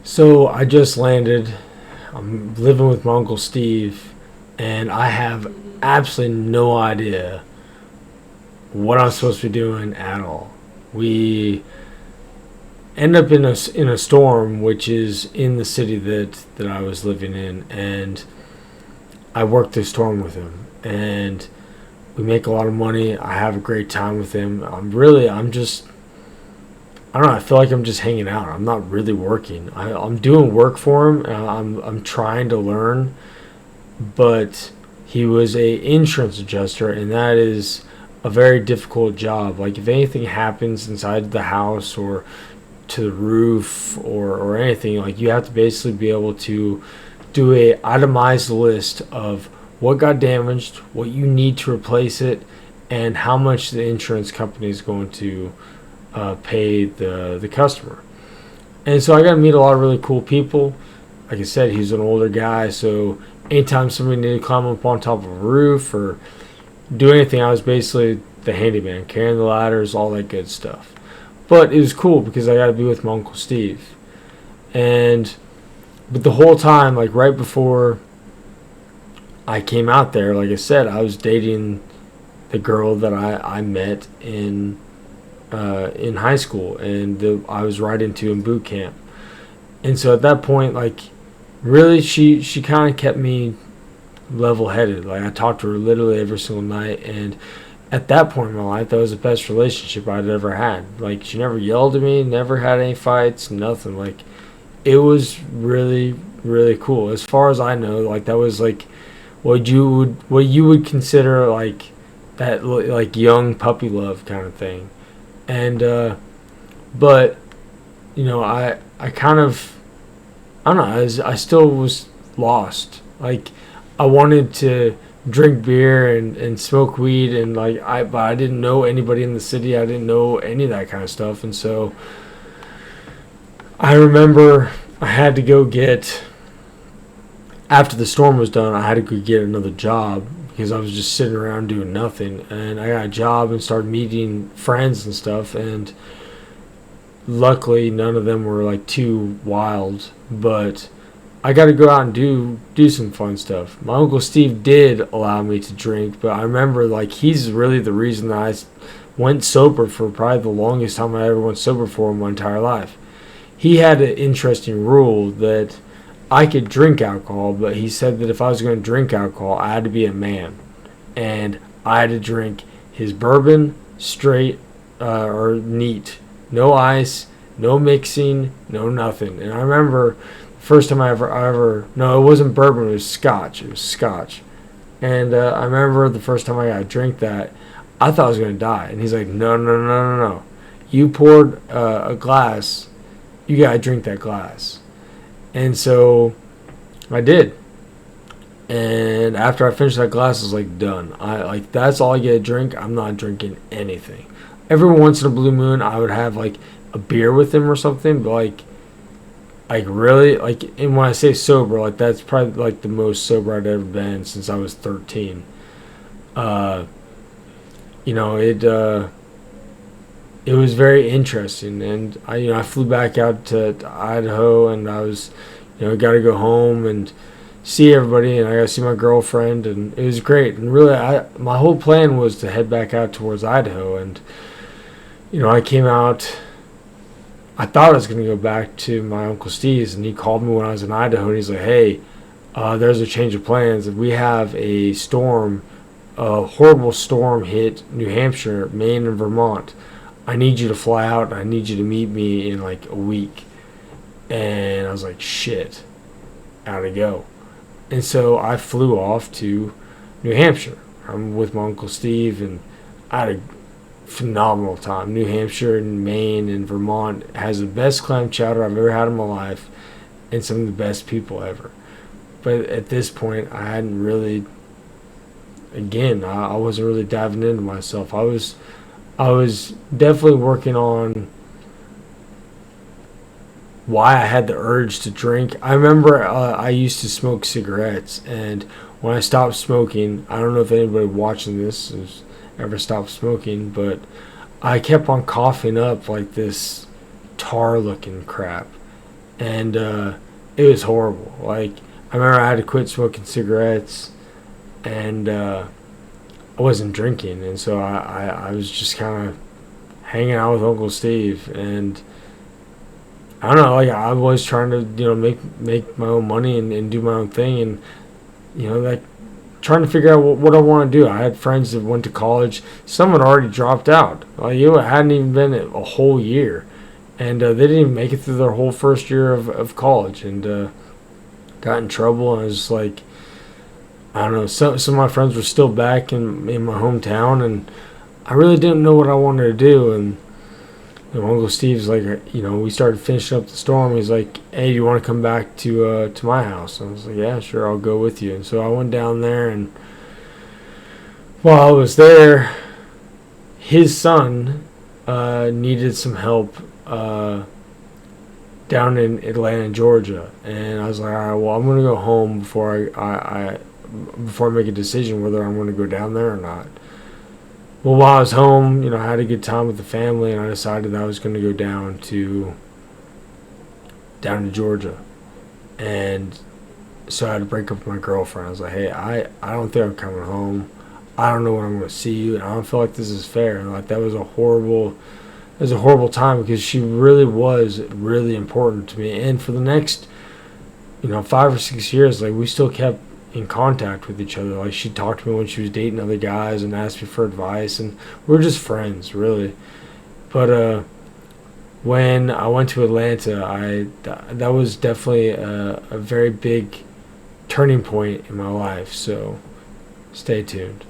So I just landed. I'm living with my Uncle Steve, and I have absolutely no idea what I'm supposed to be doing at all. We end up in a storm, which is in the city that I was living in, and I work the storm with him, and we make a lot of money. I have a great time with him. I'm just I don't know. I feel like I'm just hanging out. I'm not really working. I'm doing work for him. And I'm trying to learn, but he was a insurance adjuster, and that is a very difficult job. Like if anything happens inside the house or to the roof or anything, like you have to basically be able to do a itemized list of what got damaged, what you need to replace it, and how much the insurance company is going to pay the customer. And so I got to meet a lot of really cool people. Like I said, he's an older guy, so anytime somebody needed to climb up on top of a roof or do anything, I was basically the handyman, carrying the ladders, all that good stuff. But it was cool because I got to be with my Uncle Steve. And but the whole time, like right before I came out there, like I said, I was dating the girl that I met in high school, and I was right into in boot camp. And so at that point, like, really, she kind of kept me level headed. Like, I talked to her literally every single night, and at that point in my life, that was the best relationship I'd ever had. Like, she never yelled at me, never had any fights, nothing. Like, it was really, really cool. As far as I know, like, that was like what you would consider like that, like young puppy love kind of thing. And but I kind of, I don't know, I still was lost. Like, I wanted to drink beer and smoke weed, and but I didn't know anybody in the city. I didn't know any of that kind of stuff. And so I remember I had to go get, after the storm was done, I had to go get another job because I was just sitting around doing nothing. And I got a job and started meeting friends and stuff. And luckily, none of them were like too wild. But I got to go out and do some fun stuff. My Uncle Steve did allow me to drink, but I remember like he's really the reason that I went sober for probably the longest time I ever went sober for in my entire life. He had an interesting rule that I could drink alcohol, but he said that if I was going to drink alcohol, I had to be a man, and I had to drink his bourbon straight or neat, no ice, no mixing, no nothing. And I remember the first time I ever no, it wasn't bourbon, it was scotch. It was scotch, and I remember the first time I got to drink that, I thought I was going to die, and he's like, no, no, no, no, no, you poured a glass, you got to drink that glass. And so I did. And after I finished that glass, I was like, done. That's all I get to drink. I'm not drinking anything. Every once in a blue moon, I would have like a beer with him or something. But like really, like, and when I say sober, like that's probably like the most sober I'd ever been since I was 13. Uh, you know, it was very interesting, and I flew back out to Idaho, and I was got to go home and see everybody, and I got to see my girlfriend, and it was great. And really, my whole plan was to head back out towards Idaho, and I came out. I thought I was going to go back to my Uncle Steve's, and he called me when I was in Idaho, and he's like, "Hey, there's a change of plans. We have a storm, a horrible storm hit New Hampshire, Maine, and Vermont. I need you to fly out, and I need you to meet me in like a week." And I was like, shit, gotta go. And so I flew off to New Hampshire. I'm with my Uncle Steve, and I had a phenomenal time. New Hampshire and Maine and Vermont has the best clam chowder I've ever had in my life, and some of the best people ever. But at this point, I hadn't really, again, I wasn't really diving into myself. I was definitely working on why I had the urge to drink. I remember I used to smoke cigarettes, and when I stopped smoking, I don't know if anybody watching this has ever stopped smoking, but I kept on coughing up like this tar looking crap. and it was horrible. Like, I remember I had to quit smoking cigarettes, and I wasn't drinking, and so I was just kind of hanging out with Uncle Steve, and I don't know, like, I was trying to, make my own money and do my own thing, and like, trying to figure out what I want to do. I had friends that went to college. Some had already dropped out. Like, it hadn't even been a whole year, and they didn't even make it through their whole first year of college, and got in trouble. And I was just like, I don't know. Some of my friends were still back in my hometown, and I really didn't know what I wanted to do. And Uncle Steve's like, we started finishing up the storm. He's like, hey, do you want to come back to my house? And I was like, yeah, sure, I'll go with you. And so I went down there, and while I was there, his son needed some help down in Atlanta, Georgia. And I was like, all right, well, I'm going to go home before I make a decision whether I'm going to go down there or not. Well, while I was home, I had a good time with the family, and I decided that I was going to go down to Georgia. And so I had to break up with my girlfriend. I was like, hey, I don't think I'm coming home. I don't know when I'm going to see you, and I don't feel like this is fair. And like, that was a horrible time, because she really was really important to me. And for the next 5 or 6 years, like, we still kept in contact with each other. Like, she talked to me when she was dating other guys and asked me for advice, and we were just friends, really. But when I went to Atlanta, that was definitely a very big turning point in my life. So stay tuned.